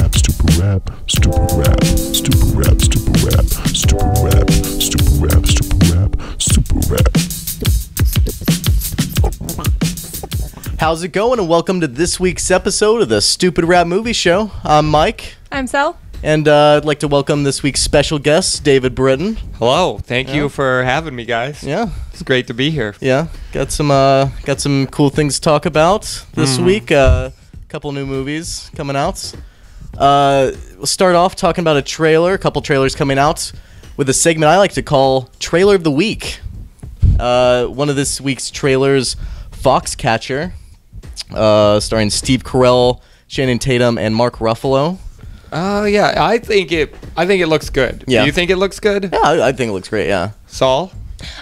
rap, stupid rap, stupid rap, stupid rap, stupid rap, stupid rap, stupid rap, stupid rap, stupid rap. How's it going, and welcome to this week's episode of the Stupid Rap Movie Show. I'm Mike. I'm Sal. And I'd like to welcome this week's special guest, David Britton. Hello. Thank you for having me, guys. Yeah. It's great to be here. Yeah. Got some cool things to talk about this week. Couple new movies coming out. We'll start off talking about a couple trailers coming out with a segment I like to call Trailer of the Week. One of this week's trailers, Foxcatcher, starring Steve Carell, Channing Tatum, and Mark Ruffalo. Yeah, I think it looks good. Yeah. Do you think it looks good? Yeah, I think it looks great, yeah. Saul?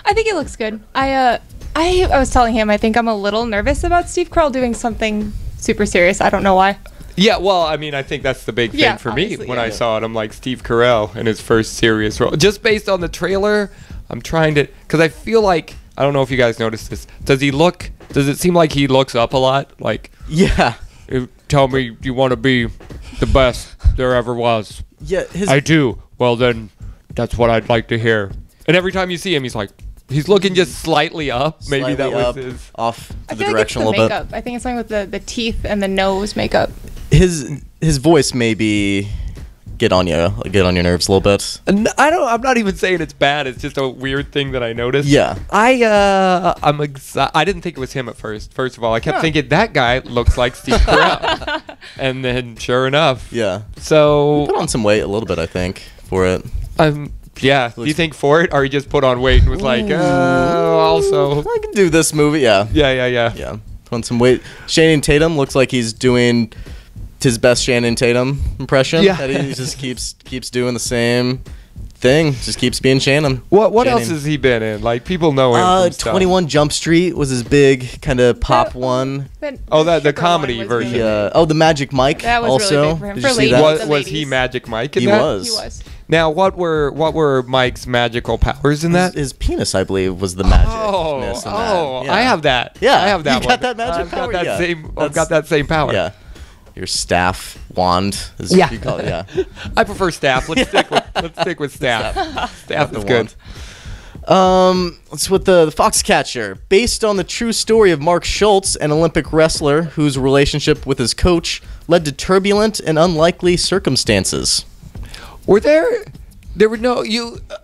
I think it looks good. I was telling him I think I'm a little nervous about Steve Carell doing something super serious. I don't know why. Yeah, well, I mean, I think that's the big thing for me when I saw it. I'm like, Steve Carell in his first serious role. Just based on the trailer, I'm trying to... Because I feel like... I don't know if you guys noticed this. Does it seem like he looks up a lot? Like... Yeah. Tell me you want to be the best there ever was. Yeah, I do. Well, then, that's what I'd like to hear. And every time you see him, he's looking just slightly up. Maybe that was his... Off to I the feel direction like it's a the little makeup. I think it's something with the teeth and the nose makeup. bit. His voice maybe get on your nerves a little bit. I'm not even saying it's bad. It's just a weird thing that I noticed. Yeah. I didn't think it was him at first. First of all, I kept thinking that guy looks like Steve Carell. And then sure enough. Yeah. So Put on some weight a little bit, I think, for it. yeah. Do you think for it, or he just put on weight and was like, also I can do this movie, yeah. Yeah. Put on some weight. Channing Tatum looks like he's doing his best Channing Tatum impression. Yeah. That he just keeps doing the same thing. Just keeps being Channing. What else has he been in? Like, people know him from stuff. 21 Jump Street was his big kind of pop one. The comedy version. Yeah. The Magic Mike That was also. really big for him. Did For you see ladies. that? Was he Magic Mike in He that? was. He was. Now, what were Mike's magical powers in that? His penis, I believe, was the magic. Yeah. I have that. Yeah, I have that you one. got that magic power? I've got that same power. Yeah. Your staff wand is Yeah. what you call it, yeah. I prefer staff. Let's stick with staff. Staff is good. It's with the Foxcatcher, based on the true story of Mark Schultz, an Olympic wrestler whose relationship with his coach led to turbulent and unlikely circumstances. There were no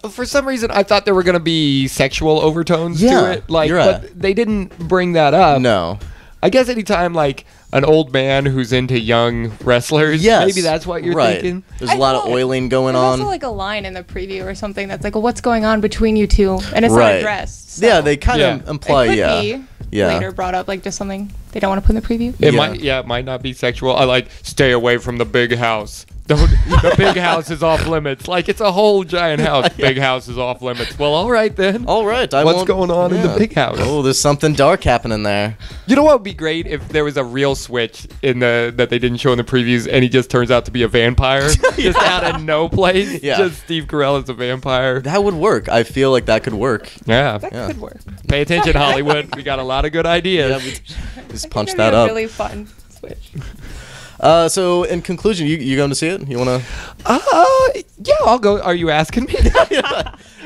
for some reason I thought there were going to be sexual overtones to it, but they didn't bring that up. No. I guess anytime like an old man who's into young wrestlers, maybe that's what you're thinking. There's a lot of oiling going There's on. also like a line in the preview or something that's like, well, what's going on between you two? And it's not addressed. So Yeah, they kind of imply, it could be Yeah. later brought up, like just something they don't want to put in the preview. It might not be sexual. I like stay away from the big house. The big house is off limits. Like, it's a whole giant house. Big house is off limits. Well, all right then. All right. What's going on in the big house? Oh, there's something dark happening there. You know what would be great if there was a real switch that they didn't show in the previews, and he just turns out to be a vampire, just out of no place. Yeah. Just Steve Carell is a vampire. That would work. I feel like that could work. Yeah. That could work. Pay attention, Hollywood. We got a lot of good ideas. Yeah, just punch That'd that be a up. really fun switch. So in conclusion, you going to see it? You want to? Yeah, I'll go. Are you asking me?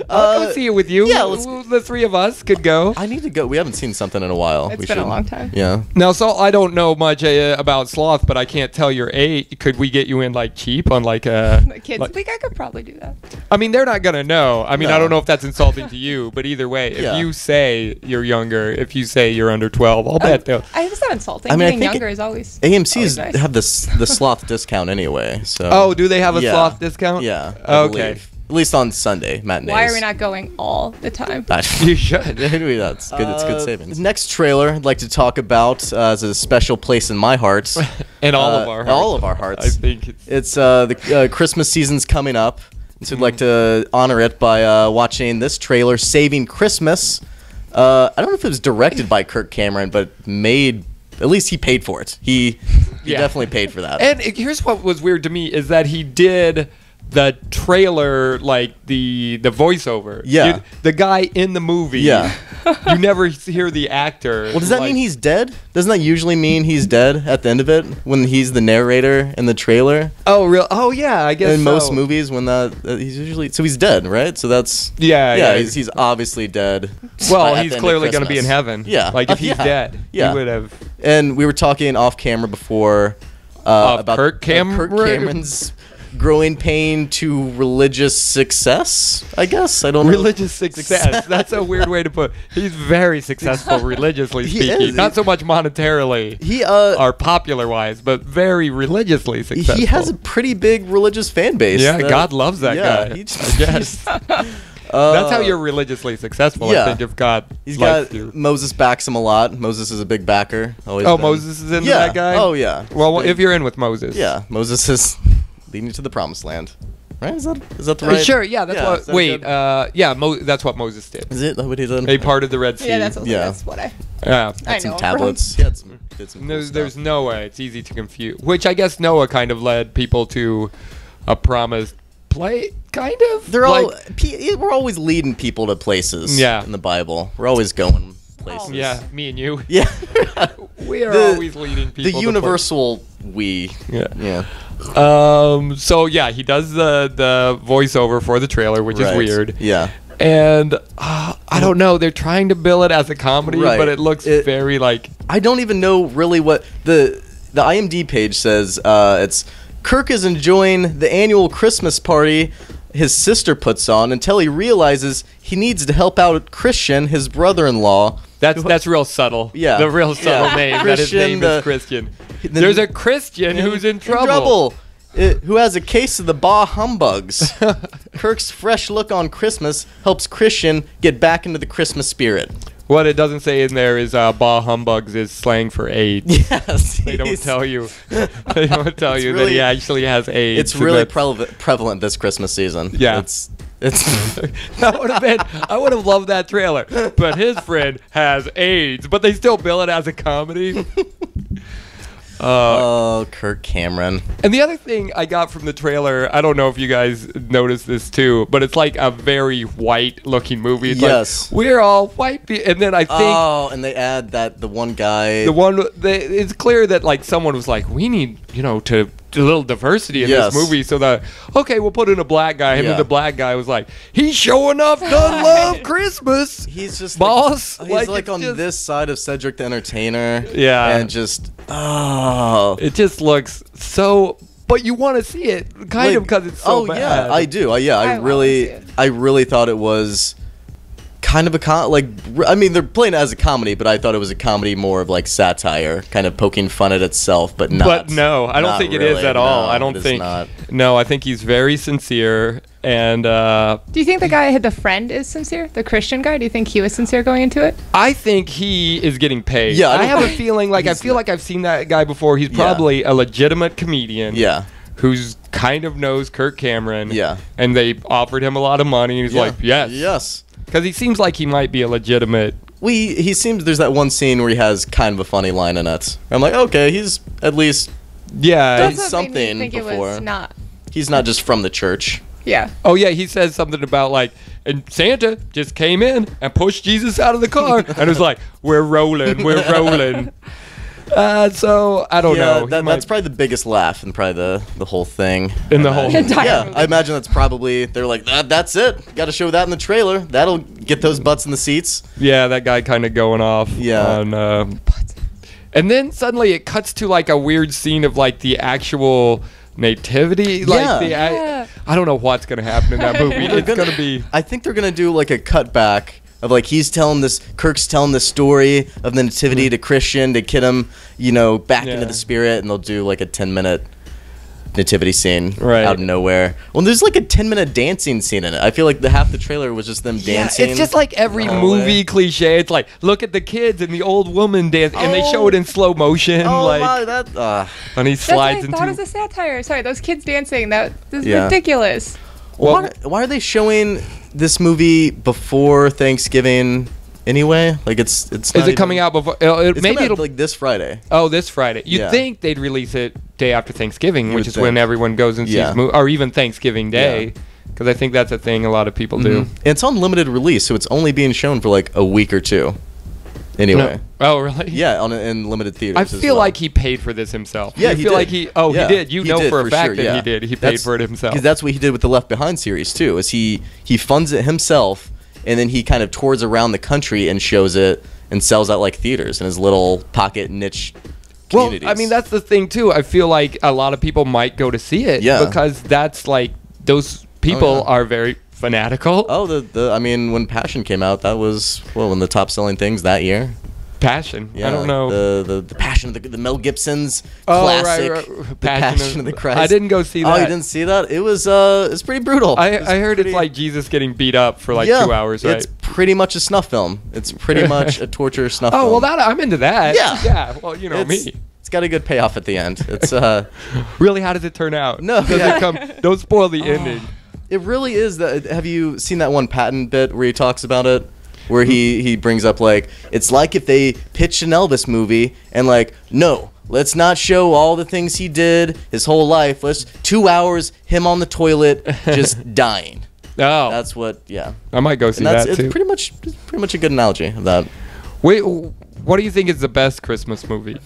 I'll go see it with you. Yeah, the three of us could go. I need to go. We haven't seen something in a while. It's been a long time. Yeah. Now, so I don't know much about Sloth, but I can't tell your age. Could we get you in like cheap on like a The kids week? I could probably do that. I mean, they're not gonna know. I mean, No. I don't know if that's insulting to you, but either way, if you say you're younger, if you say you're under 12, I'll bet they'll. It's not insulting. I mean, I Being think younger is always AMC's nice. have the sloth discount anyway. So. Oh, do they have a Yeah. Sloth discount? Yeah. I Okay. believe. At least on Sunday matinees. Why are we not going all the time? You should. Maybe that's good. It's good savings. Next trailer I'd like to talk about is a special place in my heart. And all of our hearts. All of our hearts. I think it's the Christmas season's coming up, and so I'd like to honor it by watching this trailer, Saving Christmas. I don't know if it was directed by Kirk Cameron, but made. At least he paid for it. He definitely paid for that. And here's what was weird to me is that he did the trailer, like the voiceover. Yeah. The guy in the movie. Yeah. You never hear the actor. Well, does that mean he's dead? Doesn't that usually mean he's dead at the end of it when he's the narrator in the trailer? Oh, real? Oh, yeah. I guess in so. most movies, when he's usually he's dead, right? So that's yeah. He's obviously dead. Well, at he's the end of clearly going to be in Christmas. heaven. Yeah. Like if he's dead, he would have. And we were talking off camera before about Kirk Cameron's growing pain to religious success. I guess I don't know. Religious success. That's a weird way to put. He's very successful religiously speaking. Is. Not so much monetarily. He or popular wise, but very religiously successful. He has a pretty big religious fan base. Yeah, God loves that guy. I guess. That's how you're religiously successful. I think if God likes you. Moses backs him a lot. Moses is a big backer. Moses is into that guy? Oh, yeah. Well, if you're in with Moses. Yeah, Moses is leading to the promised land. Right? Is that the right? Sure, yeah. That's what. Wait, that's what Moses did. Is it what he did? He parted the Red Sea. Yeah, that's what I. Yeah. I know. Some tablets. Yeah, did some cool there's Noah. It's easy to confuse. Which I guess Noah kind of led people to a promised place. Kind of. They're we're always leading people to places. Yeah. In the Bible, we're always going places. Yeah, me and you. Yeah. We are always leading people. The universal we. Yeah. Yeah. So yeah, he does the voiceover for the trailer, which is weird. Yeah. And I don't know. They're trying to bill it as a comedy, but it looks very like. I don't even know really what the IMDb page says. It's Kirk is enjoying the annual Christmas party his sister puts on until he realizes he needs to help out Christian, his brother-in-law. That's real subtle. Yeah. The real subtle name. That his name is Christian. There's a Christian who's in trouble. Who has a case of the bah humbugs. Kirk's fresh look on Christmas helps Christian get back into the Christmas spirit. What it doesn't say in there is bah humbugs is slang for AIDS. Yes. They don't tell you. They don't tell you that he actually has AIDS. It's really prevalent this Christmas season. Yeah. It's I would have loved that trailer. But his friend has AIDS, but they still bill it as a comedy. Kirk Cameron. And the other thing I got from the trailer, I don't know if you guys noticed this too, but it's like a very white-looking movie. It's yes. Like, we're all white people. And then I think... Oh, and they add that the one guy... It's clear that like someone was like, we need, to a little diversity in this movie, so that we'll put in a black guy. And then the black guy was like, he's showing enough doesn't love Christmas. He's just boss. He's like on this side of Cedric the Entertainer. Yeah, and just it just looks so. But you want to see it, kind of, because it's so bad. Yeah, I do. I really thought it was kind of they're playing it as a comedy, but I thought it was a comedy more of like satire, kind of poking fun at itself, but not. But no, I don't think it is at all. I don't think. No, I think he's very sincere. And do you think the guy the friend is sincere? The Christian guy? Do you think he was sincere going into it? I think he is getting paid. Yeah, I have a feeling like I've seen that guy before. He's probably a legitimate comedian. Yeah. Who's kind of knows Kirk Cameron. Yeah. And they offered him a lot of money, and he's like, yes. Yes. Because he seems like he might be a legitimate. He seems. There's that one scene where he has kind of a funny line in it. I'm like, okay, he's at least done something before. He's not just from the church. Yeah. Oh yeah, he says something about like, and Santa just came in and pushed Jesus out of the car, and it was like, we're rolling. So I don't know. That's probably the biggest laugh in probably the whole thing. In the whole entire movie. I imagine that's probably they're like that's it. Got to show that in the trailer. That'll get those butts in the seats. Yeah, that guy kind of going off. Yeah. And then suddenly it cuts to like a weird scene of like the actual nativity. I don't know what's gonna happen in that movie. It's gonna be. I think they're gonna do like a cutback of like Kirk's telling the story of the nativity to Christian to get him, back into the spirit, and they'll do like a 10-minute nativity scene out of nowhere. Well, there's like a 10-minute dancing scene in it. I feel like half the trailer was just them dancing. It's just like every movie cliche. It's like, look at the kids and the old woman dance, and they show it in slow motion. And he slides into. I thought it was a satire. Sorry, those kids dancing. That is ridiculous. Well, why are they showing this movie before Thanksgiving anyway? Like it's. Is it coming out before? Maybe it'll like this Friday. Oh, this Friday. You'd think they'd release it day after Thanksgiving, which is think. when everyone goes and sees movies, or even Thanksgiving Day, because I think that's a thing a lot of people do. And it's on limited release, so it's only being shown for like a week or two. Anyway. No. Oh, really? Yeah, in limited theaters. I feel like he paid for this himself. Yeah, I feel like he. Oh, Yeah, he did. You know did, for a fact sure, that he did. He paid for it himself. Because that's what he did with the Left Behind series too. Is he funds it himself, and then he kind of tours around the country and shows it and sells out like theaters in his little pocket niche communities. Well, I mean, that's the thing too. I feel like a lot of people might go to see it because that's like those people are very fanatical. Oh, I mean, when Passion came out, that was one of the top selling things that year. Passion. Yeah, I don't know. The Passion of the Mel Gibson's classic. Right. The Passion of the Christ. I didn't go see that. Oh, you didn't see that? It was it's pretty brutal. I heard it's like Jesus getting beat up for like 2 hours, right? It's pretty much a snuff film. It's pretty much a torture snuff film. Oh, well, I'm into that. Yeah. Yeah. Well, you know me. It's got a good payoff at the end. It's Really, how does it turn out? No, Does it come? Don't spoil the ending. It really is. Have you seen that one Patton bit where he talks about it? Where he brings up, like, it's like if they pitched an Elvis movie and, like, no, let's not show all the things he did his whole life. Let's 2 hours, him on the toilet, just dying. Oh. That's what, I might go see that, too. It's pretty much a good analogy of that. Wait, what do you think is the best Christmas movie?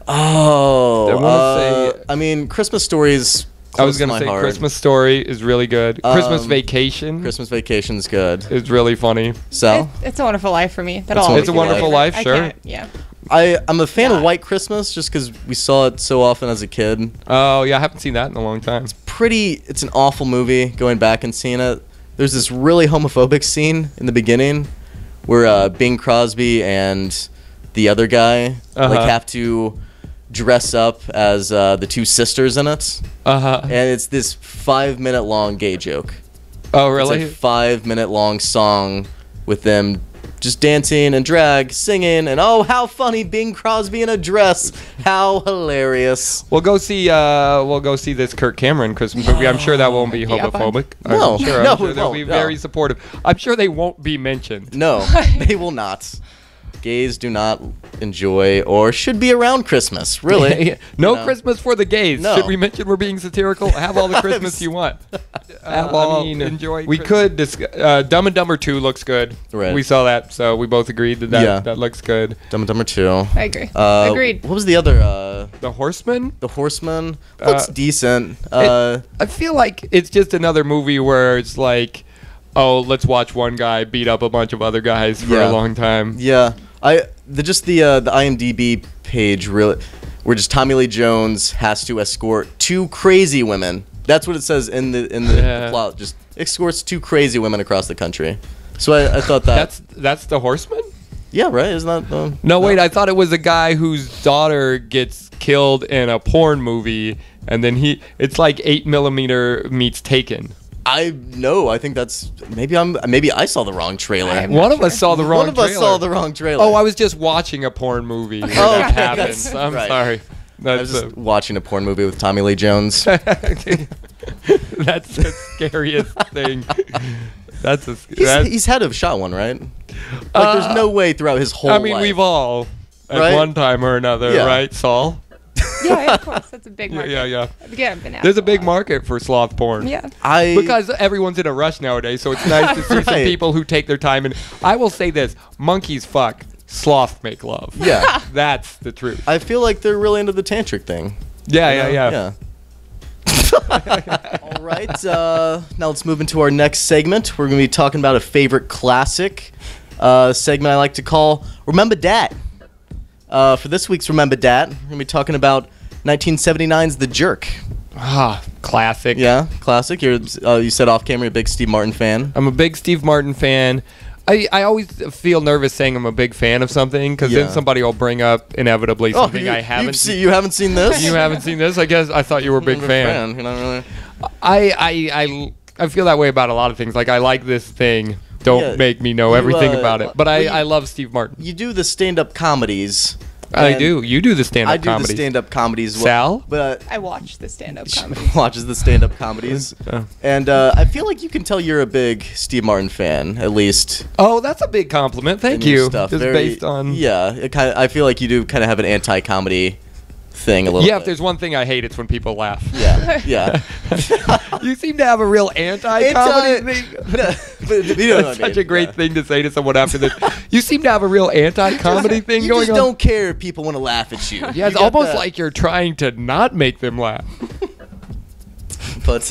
Oh, I mean, Christmas Stories. I was going to say Christmas Story is really good. Christmas Vacation. Christmas Vacation's good. Is really funny. So? It's a Wonderful Life for me. It's a Wonderful Life, sure. Yeah. I'm a fan of White Christmas just because we saw it so often as a kid. Oh, yeah, I haven't seen that in a long time. It's an awful movie, going back and seeing it. There's this really homophobic scene in the beginning where Bing Crosby and the other guy have to dress up as the two sisters in it. And it's this 5-minute long gay joke. Oh, really? It's a 5-minute long song with them just dancing and drag, singing, and oh, how funny, Bing Crosby in a dress. How hilarious. We'll go see this Kirk Cameron Christmas movie. I'm sure that won't be homophobic. No. I'm sure No, they'll be very supportive. I'm sure they won't be mentioned. No, they will not. Gays do not enjoy or should be around Christmas, really. No Christmas for the gays. No. Should we mention we're being satirical? Have all the Christmas you want. Enjoy. We could discuss. Dumb and Dumber 2 looks good. Right. We saw that, so we both agreed that looks good. Dumb and Dumber 2. I agree. Agreed. What was the other? The Horseman? The Horseman looks decent. I feel like it's just another movie where it's like, oh, let's watch one guy beat up a bunch of other guys for a long time. Yeah. The IMDb page really, where just Tommy Lee Jones has to escort 2 crazy women. That's what it says in the plot. Just escorts 2 crazy women across the country. So I thought that's the Horseman. Yeah, right. Isn't that No, wait. I thought it was a guy whose daughter gets killed in a porn movie, and then it's like 8mm meets Taken. I think that's maybe I saw the wrong trailer. One of us saw the wrong trailer. One of us saw the wrong trailer. Oh, I was just watching a porn movie where that happens. I'm sorry. I was just watching a porn movie with Tommy Lee Jones. That's the scariest thing. He's had to have shot one, right? Like, there's no way throughout his whole life. I mean, we've all, at one time or another, right, Saul? Yeah, of course. That's a big market. Yeah. Again, I've been There's a big market for sloth porn. Yeah. Because everyone's in a rush nowadays, so it's nice to see some people who take their time. And I will say this: monkeys fuck, sloths make love. Yeah. That's the truth. I feel like they're really into the tantric thing. Yeah. All right. Now let's move into our next segment. We're going to be talking about a favorite classic segment I like to call Remember Dat. For this week's Remember Dat, we're going to be talking about 1979's The Jerk. Classic. Yeah, classic. You said off camera you're a big Steve Martin fan. I'm a big Steve Martin fan. I always feel nervous saying I'm a big fan of something because then somebody will bring up inevitably something I haven't seen. You haven't seen this? You haven't seen this? I guess I thought you were a big fan. You're not really. I feel that way about a lot of things. Like, I like this thing. Don't make me know everything about it. But I love Steve Martin. You do the stand-up comedies. I do. You do the stand-up comedies. I do the stand-up comedies. Sal? But I watch the stand-up comedies. Watches the stand-up comedies. And I feel like you can tell you're a big Steve Martin fan, at least. Oh, that's a big compliment. Thank you. Stuff. Just based on... Yeah. I feel like you do kind of have an anti-comedy thing a little Yeah, bit. if there's one thing I hate, it's when people laugh. Yeah, yeah. You seem to have a real anti-comedy thing. But you know what I That's such mean. a great Yeah. thing to say to someone after this. You seem to have a real anti-comedy thing You going just on. don't care if people want to laugh at you. Yeah, You it's got almost that. like you're trying to not make them laugh. But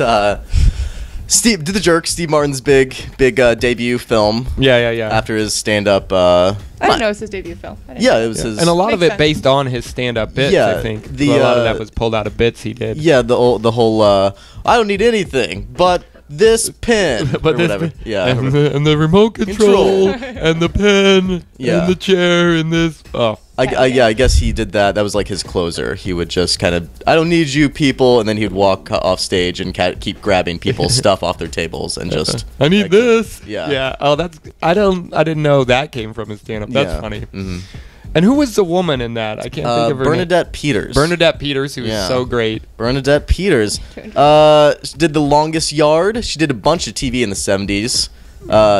Steve did the Jerk. Steve Martin's big debut film Yeah. after his stand-up. I didn't know it was his debut film. I didn't Yeah, know. it was his. And a lot of Makes it sense. based on his stand-up bits, Yeah, I think. the, A lot of that uh, was pulled out of bits he did. Yeah, the whole I don't need anything but this pen or whatever. Yeah. and the remote control and the pen Yeah. and the chair and this. Oh, I guess he did that. That was like his closer. He would just kind of, I don't need you people, and then he would walk off stage and keep grabbing people's stuff off their tables and just. I need this. Yeah. Yeah. Oh, that's. I didn't know that came from his stand-up. That's Yeah. funny. Mhm. And who was the woman in that? I can't think of her name. Bernadette Peters. Bernadette Peters, who was Yeah. so great. Bernadette Peters. She did The Longest Yard. She did a bunch of TV in the 70s.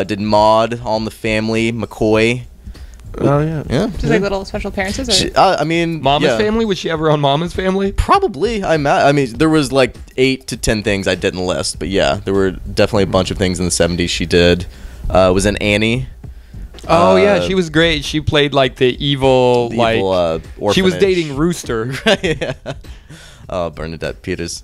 Did Maude, All in the Family, McCoy. Oh yeah. Yeah. Just like little special appearances. Or? I mean, Mama's yeah. Family? Was she ever on Mama's Family? Probably. I mean, there was like 8 to 10 things I didn't list, but yeah, there were definitely a bunch of things in the 70s she did. Was in Annie. Oh yeah, she was great. She played like the evil, The like evil, she was orphanage. dating Rooster. Yeah. Oh, Bernadette Peters.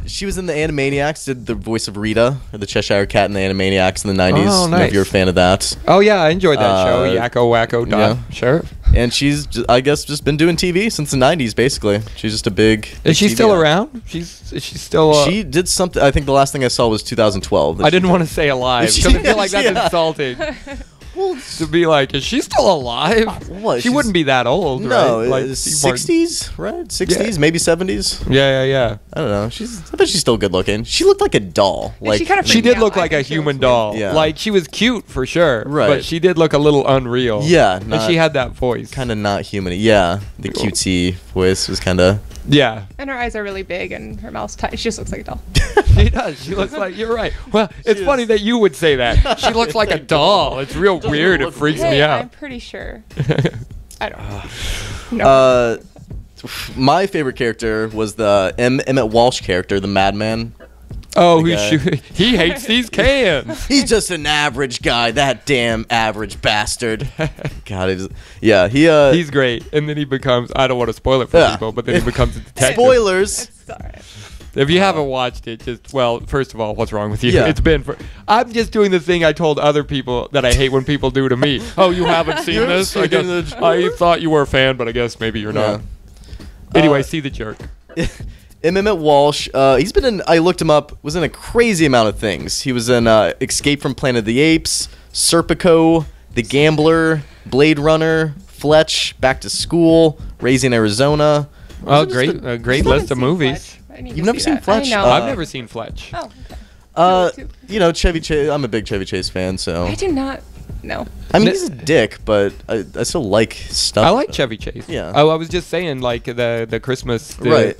She was in the Animaniacs, did the voice of Rita, the Cheshire Cat in the Animaniacs in the 90s. Oh, I don't know nice. if you're a fan of that. Oh yeah, I enjoyed that show. Uh, Yakko Wacko Dot. yeah. Sure. And she's, I guess, just been doing TV since the 90s, basically. She's just a big Is she TV still act. around? Is she still? She did something. I think the last thing I saw was 2012. I didn't want to say alive because I feel like that's Yeah. insulting. To be like, is she still alive? What, She she's- wouldn't be that old, No, right? Like it's Steve Martin. 60s, right? 60s, maybe 70s. Yeah. I don't know. I bet she's still good looking. She looked like a doll. Yeah, Like she kind of She freaked did me look out. like I a think she human looks doll. weird. Yeah. Like she was cute for sure. Right. But she did look a little unreal. Yeah, And not- she had that voice. kind of not human. Yeah, the cutesy voice was kind of. Yeah. And her eyes are really big and her mouth's tight. She just looks like a doll. She does. She looks like, you're right. Well, it's She funny is. that you would say that. She looks like a doll. It's real weird. It look freaks Hey, me I'm out. pretty sure. I don't know. No. My favorite character was the Emmett Walsh character, the madman. Oh, the guy. he hates these cans. He's just an average guy. That damn average bastard. God, yeah, He's great. And then he becomes, I don't want to spoil it for Yeah. people, but then he becomes a detective. Spoilers. It's alright. If you haven't watched it, first of all, what's wrong with you? Yeah. I'm just doing the thing I told other people that I hate when people do to me. Oh, you haven't seen You haven't this? I seen guess the- I thought you were a fan, but I guess maybe you're not. Anyway, see the jerk. Emmett Walsh. He's been in. I looked him up. Was in a crazy amount of things. He was in Escape from Planet of the Apes, Serpico, The Gambler, Blade Runner, Fletch, Back to School, Raising Arizona. Oh, Those are great, just a great Still list haven't of seen movies. Fletch. I need You've to never see seen that. Fletch? I know. I've never seen Fletch. Oh, okay. You know, Chevy Chase. I'm a big Chevy Chase fan, so I do not know. I mean, he's a dick, but I still like stuff. I like Chevy Chase. Yeah. Oh, I was just saying, like the Christmas, Right.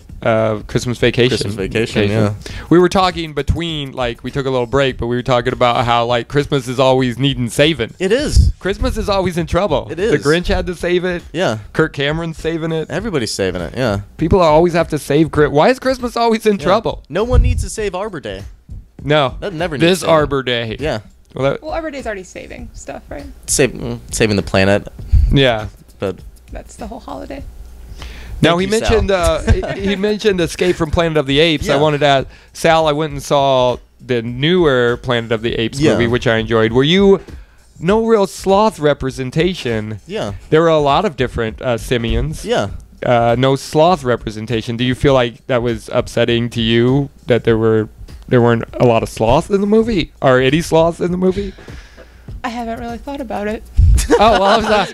Christmas vacation. Christmas vacation, yeah. We were talking between, like, we took a little break, but we were talking about how, like, Christmas is always needing saving. It is. Christmas is always in trouble. It is. The Grinch had to save it. Yeah. Kirk Cameron's saving it. Everybody's saving it. Yeah. People always have to save Christmas. Why is Christmas always in Yeah. trouble? No one needs to save Arbor Day. No. That never needs This saving. Arbor Day. Yeah. Well, Well, Arbor Day's already saving stuff, right? Saving the planet, yeah. but That's the whole holiday. Now Thank he you, Sal. mentioned he mentioned Escape from Planet of the Apes. I Yeah. wanted to ask Sal. I went and saw the newer Planet of the Apes Yeah. movie, which I enjoyed. Were you no real sloth representation? yeah, There were a lot of different simians. yeah. No sloth representation. Do you feel like that was upsetting to you that there weren't a lot of sloths in the movie, or any sloths in the movie? I haven't really thought about it. Oh well,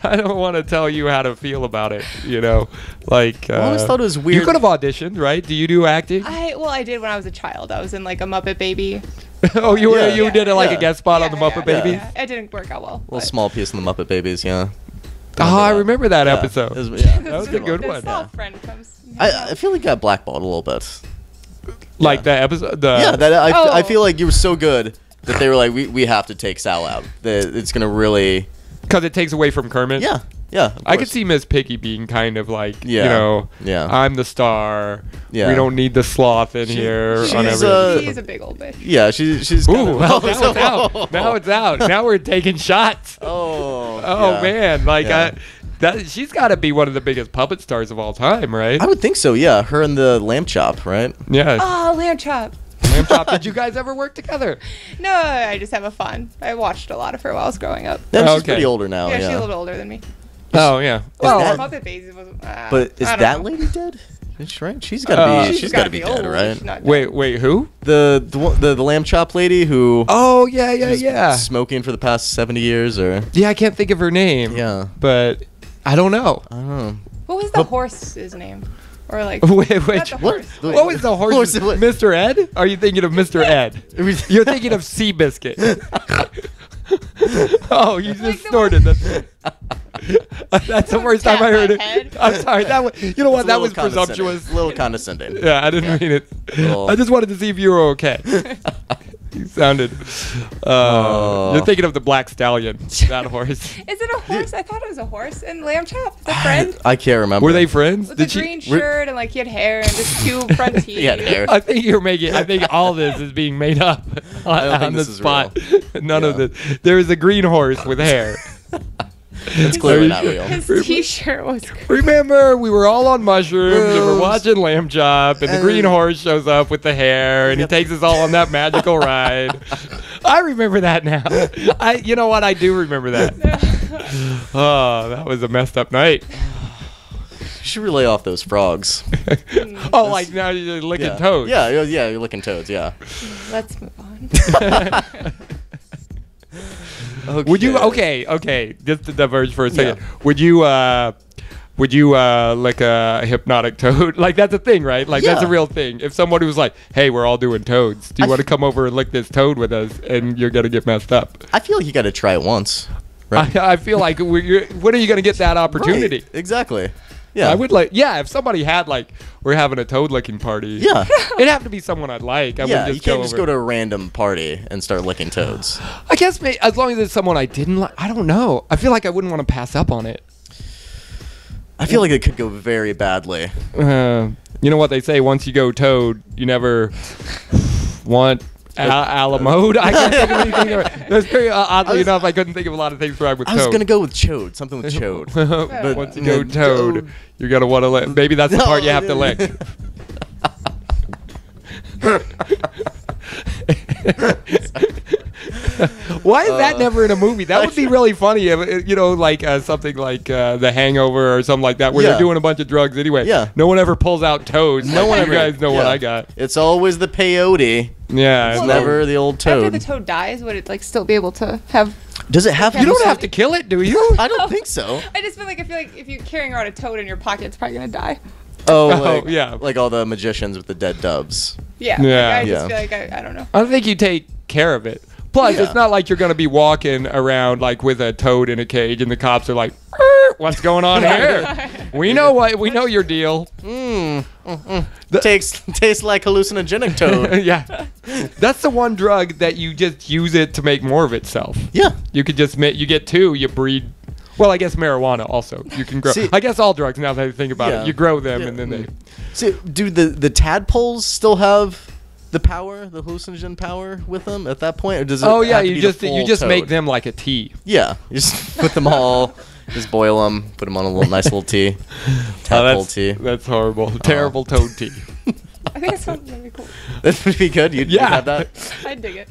I don't want to tell you how to feel about it. You know, like I always thought it was you weird. could have auditioned, right? Do you do acting? I did when I was a child. I was in like a Muppet Baby. Oh, you Yeah. you did it like Yeah. a guest spot on the Muppet Babies. Yeah. It didn't work out well. little but- small piece in the Muppet Babies. Yeah. Oh, I remember that Yeah. episode. It was- yeah. That was a good This one. sloth friend comes. I feel like I got blackballed a little bit. Like Yeah. that episode. Yeah, that I Oh. feel like you were so good that they were like, we have to take Sal out. That it's gonna really. Because it takes away from Kermit. Yeah. Yeah, of I could course. see Miss Piggy being kind of like, Yeah. you know, Yeah. I'm the star. Yeah. We don't need the sloth in here. On she's, every She's a big old bitch. Yeah, she's. Ooh, kind of, well, now it's out. Now it's out. Now we're taking shots. Oh. Oh yeah. man, like Yeah. she's got to be one of the biggest puppet stars of all time, right? I would think so. Yeah, her and the lamb chop, right? Yeah. Oh, lamb chop. Lamb Chop, did you guys ever work together? No, I just have a fun. I watched a lot of her while I was growing up. Yeah, Oh, she's okay. pretty older now. Yeah, Yeah, she's a little bit older than me. Oh yeah. Well, that- Muppet Babies was. But is I don't that know. lady dead? Is she right? She's gotta be. She's gotta be old. dead, right? She's not dead. Wait, who? The lamb chop lady who Oh yeah, was yeah. smoking for the past 70 years, or Yeah, I can't think of her name. yeah, But I don't know. I don't know. What was the horse's name? Or like. Wait, not which? the What? horse. What was the horse? What? Mr. Ed? Are you thinking of Mr. Ed? You're thinking of Seabiscuit. Oh, you Like just the snorted. That's the first time I heard my it. head. I'm sorry. That was. You know what? It's a That little was condescending. presumptuous. A little condescending. Yeah, I didn't mean it. Little- I just wanted to see if you were okay. You sounded. You're thinking of the black stallion. That horse. Is it a horse? I thought it was a horse. And lamb chop, the friend. I can't remember. Were they friends? With the green We're- shirt and like he had hair and just two front teeth. He had hair. I think you're making. I think all this is being made up don't on think the this is spot. real. None of Yeah. this. There is a green horse with hair. It's clearly not real. His t-shirt was. Remember, we were all on mushrooms and we're Rose. watching Lamb Chop, and the green horse shows up with the hair, and he takes us all on that magical ride. I remember that now. You know what? I do remember that. Oh, that was a messed up night. You should relay off those frogs. Oh, like now you're licking Yeah. toes. Yeah, you're licking toads. Yeah. Let's move on. Would you? Okay. Just to diverge for a second. Yeah. Would you lick a hypnotic toad? Like that's a thing, right? Like that's a Yeah. real thing. If somebody was like, "Hey, we're all doing toads. Do you want to come over and lick this toad with us?" and you're gonna get messed up. I feel like you got to try it once. Right. I feel like when are you gonna get that opportunity? Right, exactly. Yeah. I would like. Yeah, if somebody had like, we're having a toad licking party. Yeah. It'd have to be someone I'd like. I Yeah. wouldn't You just can't go just over. go to a random party and start licking toads. I guess as long as it's someone I didn't like. I don't know. I feel like I wouldn't want to pass up on it. I feel like it could go very badly. You know what they say? Once you go toad, you never want a la mode. I can't think of anything. That's very oddly enough, I couldn't think of a lot of things rhyme with I was toad. gonna go with chode, something with chode. But once you go Mm, toad, you're gonna want to lick. Maybe that's the part you have to lick. Why is that never in a movie? That would be really funny. If, like something like The Hangover or something like that, where Yeah. they're doing a bunch of drugs anyway. Yeah. No one ever pulls out toads. No one You ever. guys know what yeah. I got. It's always the peyote. Yeah. It's Well, never the old After toad. the toad dies, would it like still be able to have? Does it have? You don't have to kill it, do you? I don't think so. I just feel like if you're carrying around a toad in your pocket, it's probably gonna die. Oh, Oh, like, yeah. like all the magicians with the dead doves. Yeah. Yeah. Like, I just Yeah. feel like I don't know. I don't think you take care of it. Plus, Yeah. it's not like you're going to be walking around like with a toad in a cage, and the cops are like, "Er, "What's going on here? We know your deal." Tastes like hallucinogenic toad. Yeah, that's the one drug that you just use it to make more of itself. Yeah. You could just you get two, you breed. Well, I guess marijuana also you can grow. See- I guess all drugs. Now that I think about Yeah. it, you grow them Yeah. and then they. So, do the tadpoles still have the power, the hallucinogen power with them at that point, or does it? Oh yeah, have to you be the just full make toad? them like a tea. Yeah, you just put them all, just boil them, put them on a little nice little tea, tadpole tea. That's horrible. Terrible toad tea. I think it sounds really cool. That would be good. You'd Yeah. have that. I'd dig it.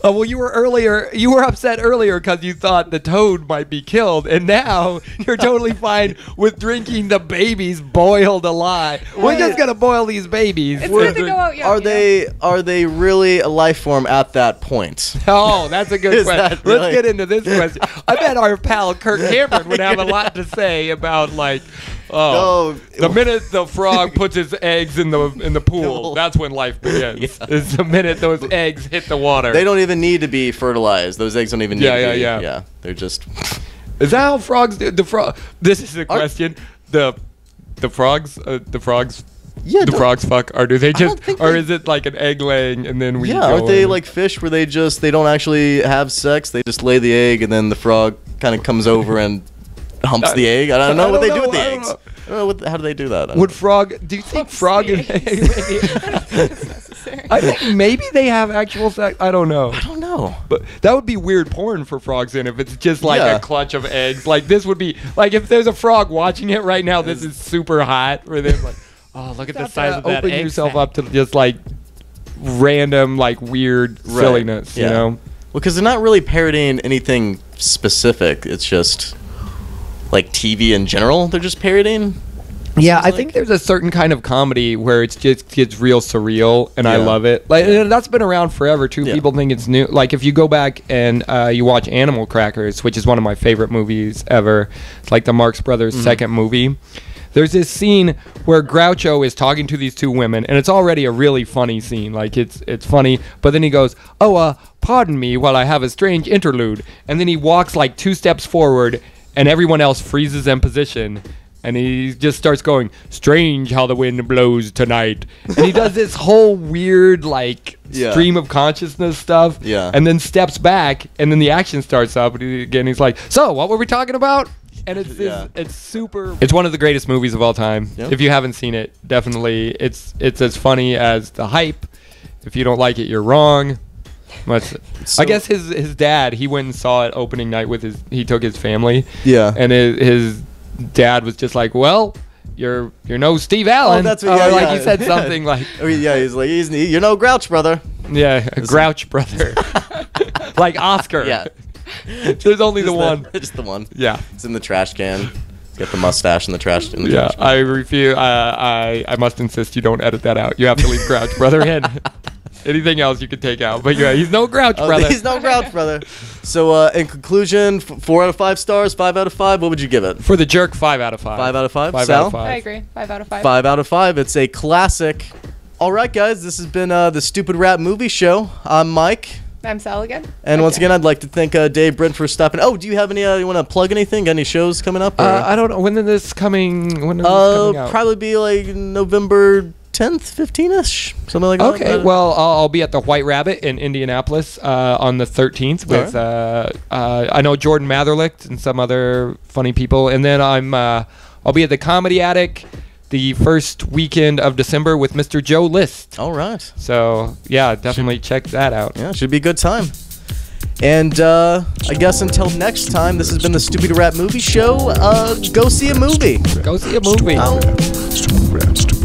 Oh well, you were upset earlier because you thought the toad might be killed, and now you're totally fine with drinking the babies boiled alive. We're just gonna boil these babies. It's good to go out young. Are they really a life form at that point? Oh, that's a good Is question. that really- Let's get into this question. I bet our pal Kirk Cameron would have a lot to say about like. Oh, the minute the frog puts his eggs in the pool, that's when life begins. Yeah. It's the minute those eggs hit the water. They don't even need to be fertilized. Those eggs don't even need to be. Yeah. Yeah, they're just. Is that how frogs do? This is a question. The frogs. Yeah, The frogs fuck, or do they don't just, think or they- is it like an egg laying and then we? Yeah, go aren't they in? like fish where they don't actually have sex? They just lay the egg and then the frog kind of comes over and humps the egg. I don't know what they do with the I don't eggs. know. I don't know how do they do that? Would frog? Do you think frog? I don't think it's necessary. I think maybe they have actual sex. I don't know. I don't know. But that would be weird porn for frogs in if it's just like Yeah. a clutch of eggs. Like this would be like if there's a frog watching it right now. This is super hot for them. Like, oh, look at the size of that. Open yourself up to just like random, like weird silliness. Yeah. You know? Well, because they're not really parodying anything specific. It's just like TV in general. They're just parodying. Yeah, I think there's a certain kind of comedy where it's just gets real surreal, and I Yeah. love it. Like and that's been around forever too. Yeah. People think it's new. Like if you go back and you watch Animal Crackers, which is one of my favorite movies ever. It's like the Marx Brothers' second movie. There's this scene where Groucho is talking to these two women, and it's already a really funny scene. Like it's funny, but then he goes, "Oh, pardon me while I have a strange interlude," and then he walks like 2 steps forward, and everyone else freezes in position. And he just starts going, "Strange how the wind blows tonight." And he does this whole weird, like, Yeah. stream of consciousness stuff. Yeah. And then steps back, and then the action starts up. And again, he's like, "So, what were we talking about?" And it's Yeah. it's super. It's one of the greatest movies of all time. Yeah. If you haven't seen it, definitely. It's as funny as the hype. If you don't like it, you're wrong. I guess his dad, he went and saw it opening night with he took his family. Yeah. And his dad was just like, "Well, you're no Steve Allen." that's what- yeah, like yeah. he said something like, I mean, yeah, he's like, you're no Grouch, brother. yeah, a Grouch brother, like Oscar. Yeah. There's only the Just one. Just the one. Yeah, It's in the trash can. He's got the mustache in the trash. In the yeah. trash can. I refuse. I must insist you don't edit that out. You have to leave Grouch brother in. Anything else you could take out, but yeah, he's no Grouch brother. He's no Grouch, brother. So, in conclusion, 4 out of 5 stars, 5 out of 5. What would you give it? For the jerk, 5 out of 5. 5 out of 5. 5 Sal? out of 5. I agree. 5 out of 5. 5 out of 5. It's a classic. All right, guys, this has been the Stupid Rap Movie Show. I'm Mike. I'm Sal again. And once Okay. again, I'd like to thank Dave Britton for stopping. Oh, do you have any? You want to plug anything? Got any shows coming up? I don't know when is this coming. When is this coming out? Probably be like November 10th, 15ish, something like that. Okay, well, I'll be at the White Rabbit in Indianapolis on the 13th with I know Jordan Matherlicht and some other funny people, and then I'll be at the Comedy Attic the first weekend of December with Mr. Joe List. All right. So yeah, definitely check that out. Yeah, should be a good time. And I guess until next time, this has been the Stupid Rap Movie Show. Go see a movie. Go see a movie. Oh. Stupid rap, stupid